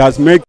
has made.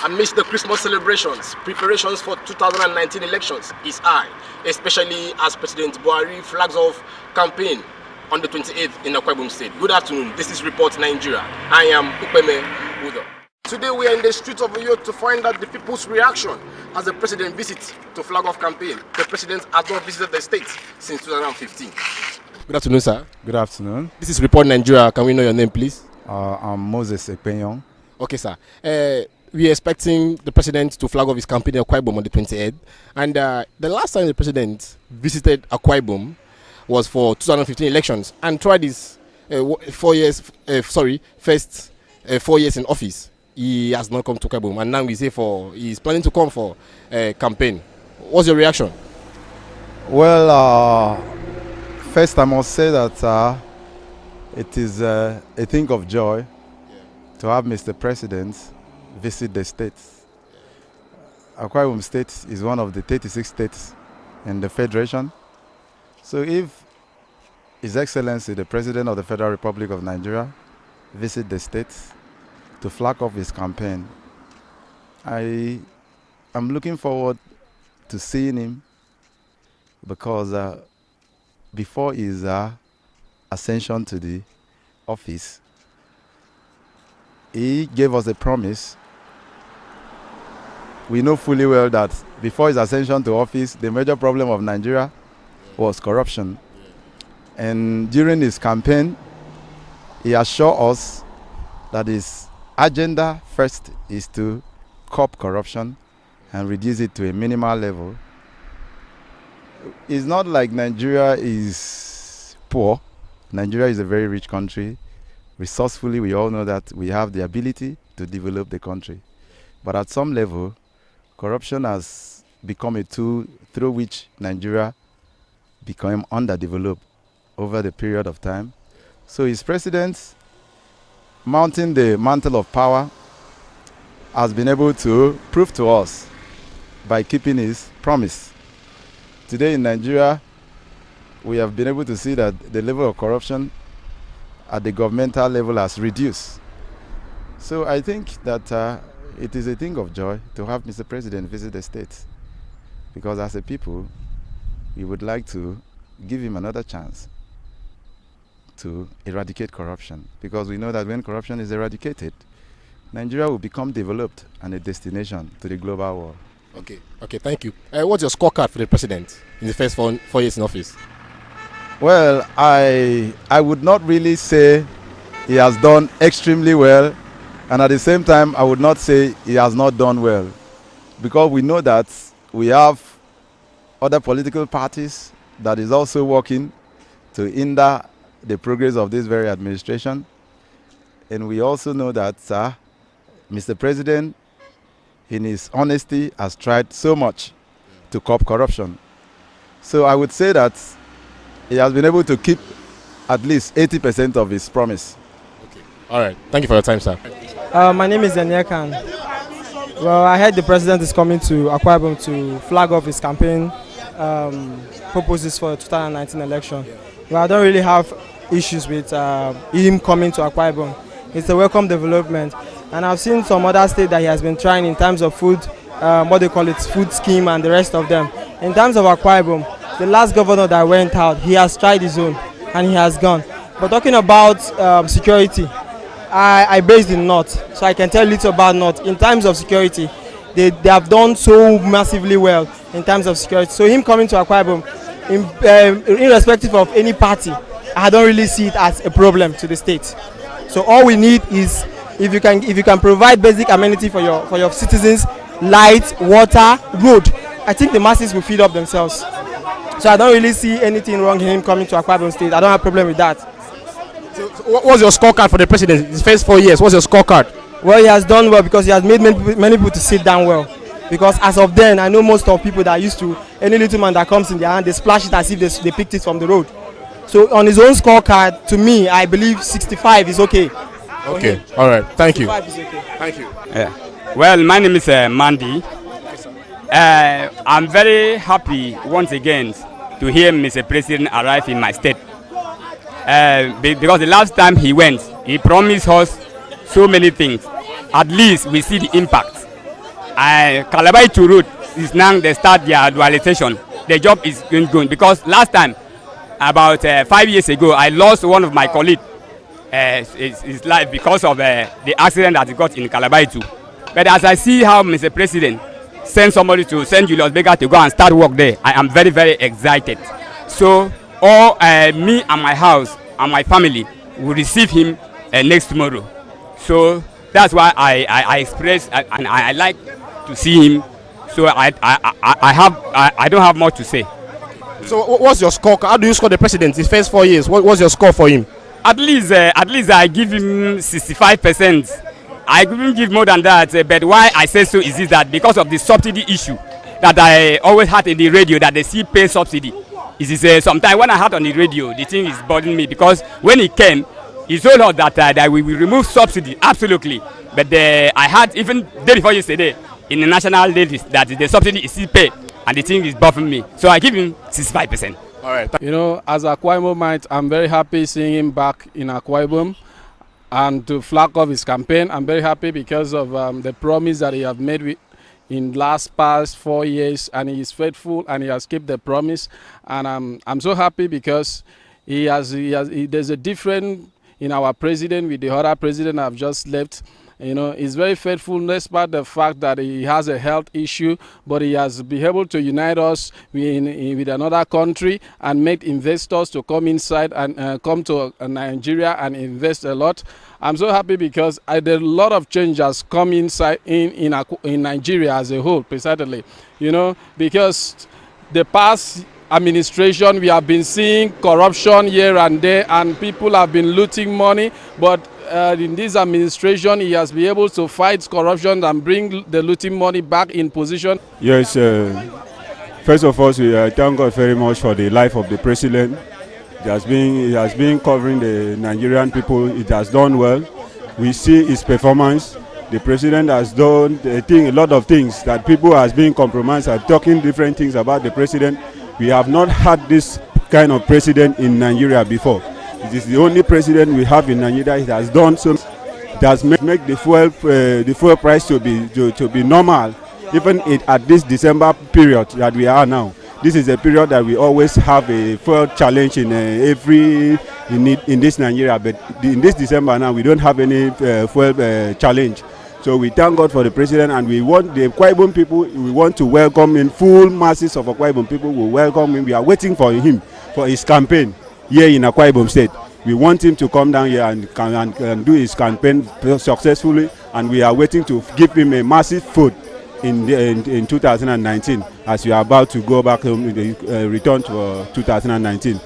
Amidst the Christmas celebrations, preparations for 2019 elections is high, especially as President Buhari flags off campaign on the 28th in Akwa Ibom State. Good afternoon, this is Report Nigeria. I am Upeme Udo. Today we are in the streets of Uyo to find out the people's reaction as the president visits to flag off campaign. The president has not visited the state since 2015. Good afternoon, sir. Good afternoon. This is Report Nigeria. Can we know your name, please? I'm Moses Epenyong. Okay, sir. We are expecting the president to flag off his campaign in Akwa Ibom on the 28th. And the last time the president visited Akwa Ibom was for 2015 elections. And throughout his 4 years in office, he has not come to Akwa Ibom. And now we say he's planning to come for a campaign. What's your reaction? Well, first I must say that it is a thing of joy to have Mr. President visit the states. Akwa Ibom State is one of the 36 states in the Federation. So if His Excellency, the President of the Federal Republic of Nigeria, visit the states to flag off his campaign, I am looking forward to seeing him because before his ascension to the office, he gave us a promise. We know fully well that before his ascension to office, the major problem of Nigeria was corruption. And during his campaign, he assured us that his agenda first is to curb corruption and reduce it to a minimal level. It's not like Nigeria is poor. Nigeria is a very rich country. Resourcefully, we all know that we have the ability to develop the country. But at some level, corruption has become a tool through which Nigeria became underdeveloped over the period of time. So his president, mounting the mantle of power, has been able to prove to us by keeping his promise. Today in Nigeria, we have been able to see that the level of corruption at the governmental level has reduced. So I think that it is a thing of joy to have Mr. President visit the states, because as a people, we would like to give him another chance to eradicate corruption, because we know that when corruption is eradicated, Nigeria will become developed and a destination to the global world. Okay, thank you. What's your scorecard for the president in the first 4 years in office? Well, I would not really say he has done extremely well, and at the same time, I would not say he has not done well, because we know that we have other political parties that is also working to hinder the progress of this very administration. And we also know that Mr. President, in his honesty, has tried so much to curb corruption. So I would say that he has been able to keep at least 80% of his promise. Okay. All right. Thank you for your time, sir. My name is Daniel Khan. Well, I heard the president is coming to Akwa Ibom to flag off his campaign purposes for the 2019 election. Well, I don't really have issues with him coming to Akwa Ibom. It's a welcome development. And I've seen some other states that he has been trying in terms of food, what they call it, food scheme and the rest of them. In terms of Akwa Ibom, the last governor that went out, he has tried his own and he has gone. But talking about security, I based in North, so I can tell little about North. In terms of security, they have done so massively well in terms of security. So him coming to Akwa Ibom, irrespective of any party, I don't really see it as a problem to the state. So all we need is if you can provide basic amenity for your citizens, light, water, road, I think the masses will feed up themselves. So I don't really see anything wrong in him coming to Akwa Ibom State. I don't have a problem with that. So what was your scorecard for the president his first 4 years? What's your scorecard? Well, he has done well because he has made many people to sit down well. Because as of then, I know most of people that used to, any little man that comes in their hand, they splash it as if they picked it from the road. So on his own scorecard, to me, I believe 65 is okay. Okay, all right, thank you. 65 is okay. Thank you. Well, my name is Mandy. I'm very happy once again to hear Mr. President arrive in my state. Because the last time he went, he promised us so many things. At least we see the impact. Calabar to road is now they start their dualization. The job is going because last time, about 5 years ago, I lost one of my colleagues. His life because of the accident that he got in Calabar too. But as I see how Mr. President send somebody to send Julius Berger to go and start work there, I am very, very excited. So all me and my house and my family will receive him next tomorrow. So that's why I express and I like to see him. So I don't have much to say. So what's your score? How do you score the president his first 4 years? What's your score for him? At least I give him 65%. I couldn't give more than that, but why I say so is that because of the subsidy issue that I always had in the radio, that they see pay subsidy. It is sometimes when I had on the radio, the thing is bothering me because when he came, he told us that we will remove subsidy, absolutely. But I had even day before yesterday in the national list that the subsidy is still paid, and the thing is buffing me. So I give him 65%. All right. You know, as a Akwa Ibomite, I'm very happy seeing him back in Akwa Ibom and to flag off his campaign. I'm very happy because of the promise that he have made in past 4 years, and he is faithful and he has kept the promise. And I'm so happy because there's a difference in our president with the other president I've just left. You know, he's very faithful despite the fact that he has a health issue, but he has been able to unite us with another country and make investors to come inside and come to Nigeria and invest a lot. I'm so happy because a lot of change has come inside in Nigeria as a whole, precisely. You know, because the past administration we have been seeing corruption here and there, and people have been looting money, but in this administration, he has been able to fight corruption and bring the looting money back in position. Yes, first of all, we thank God very much for the life of the president. He has been covering the Nigerian people. It has done well. We see his performance. The president has done a lot of things that people has been compromised and talking different things about the president. We have not had this kind of president in Nigeria before. It is the only president we have in Nigeria. It has done so. It has made the fuel price to be normal, even at this December period that we are now. This is a period that we always have a fuel challenge in this Nigeria, but in this December now we don't have any fuel challenge. So we thank God for the president, and we want the Akwa Ibom people. We want to welcome in full masses of Akwa Ibom people. We welcome him. We are waiting for him for his campaign here in Akwa Ibom State. We want him to come down here and do his campaign successfully, and we are waiting to give him a massive vote in 2019 as we are about to go back home, return to 2019.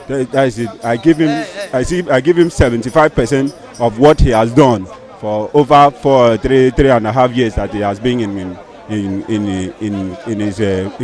That is it. I give him 75% of what he has done for over 3.5 years that he has been in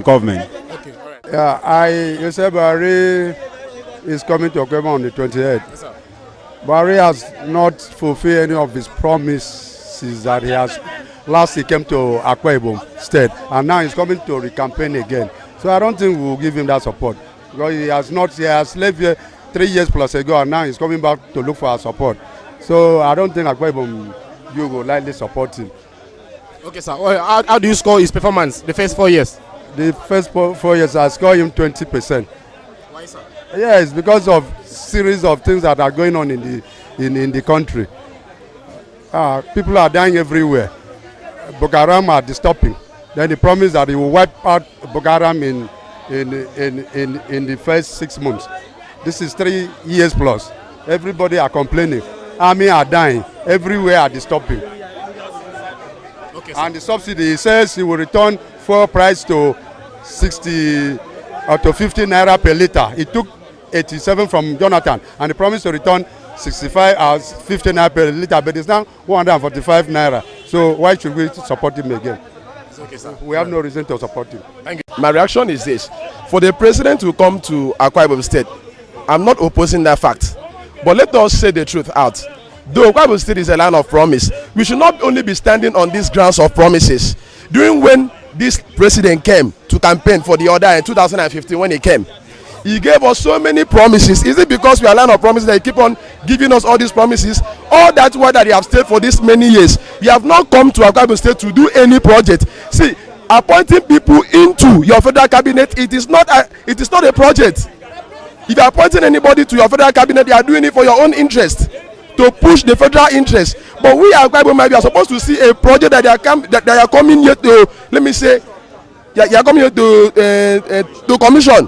government. Okay, all right. Yeah, Joseph Buhari is coming to Akwa Ibom on the 28th. Yes, Buhari has not fulfilled any of his promises that he has. Last he came to Akwa Ibom State, and now he's coming to re-campaign again. So I don't think we'll give him that support because he has left here 3 years plus ago, and now he's coming back to look for our support. So I don't think Akwa Ibom you will likely support him. Okay, sir. Well, how do you score his performance the first 4 years? The first 4 years I score him 20%. Why, sir? Yes, because of series of things that are going on in the country. People are dying everywhere. Boko Haram are disturbing. Then he promised that he will wipe out Boko Haram in the first 6 months. This is 3 years plus. Everybody are complaining. Army are dying. Everywhere are disturbing. Okay, and the subsidy, he says he will return fuel price to 60 or to 50 naira per liter. He took 87 from Jonathan, and he promised to return 65 as 50 naira per liter, but it's now 145 naira. So why should we support him again? It's okay, sir. We have no reason to support him. Thank you. My reaction is this: for the president to come to Akwa Ibom State, I'm not opposing that fact, but let us say the truth out. Though Akwa Ibom State is a land of promise, we should not only be standing on these grounds of promises. During when this president came to campaign for the order in 2015, when he came, He gave us so many promises. Is it because we are land of promises that he keep on giving us all these promises? All that why that he have stayed for this many years. He have not come to Akwa Ibom State to do any project. See, appointing people into your federal cabinet, it is not a project. If you are appointing anybody to your federal cabinet, you are doing it for your own interest, to push the federal interest. But we are Akwa Ibom, we are supposed to see a project that they are coming here to, let me say, you are coming here to commission.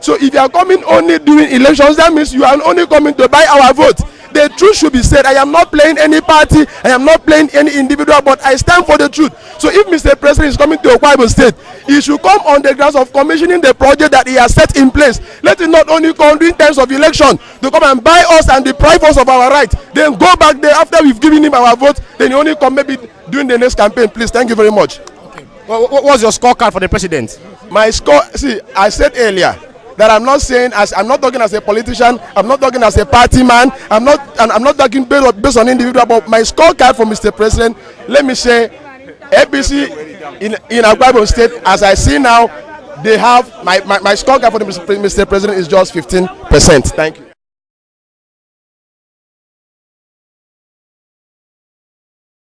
So if you are coming only during elections, that means you are only coming to buy our vote. The truth should be said. I am not playing any party, I am not playing any individual, but I stand for the truth. So if Mr. President is coming to Akwa Ibom State, he should come on the grounds of commissioning the project that he has set in place. Let it not only come during times of election to come and buy us and deprive us of our right, then go back there after we've given him our vote, then he only come maybe during the next campaign. Please, thank you very much. Okay. Well, what's your scorecard for the president? My score, see, I said earlier that I'm not talking as a politician, I'm not talking as a party man, I'm not talking based on individual, but my scorecard for Mr. President, let me say, APC in Akwa Ibom State, as I see now, they have my scorecard for Mr. President is just 15%. Thank you.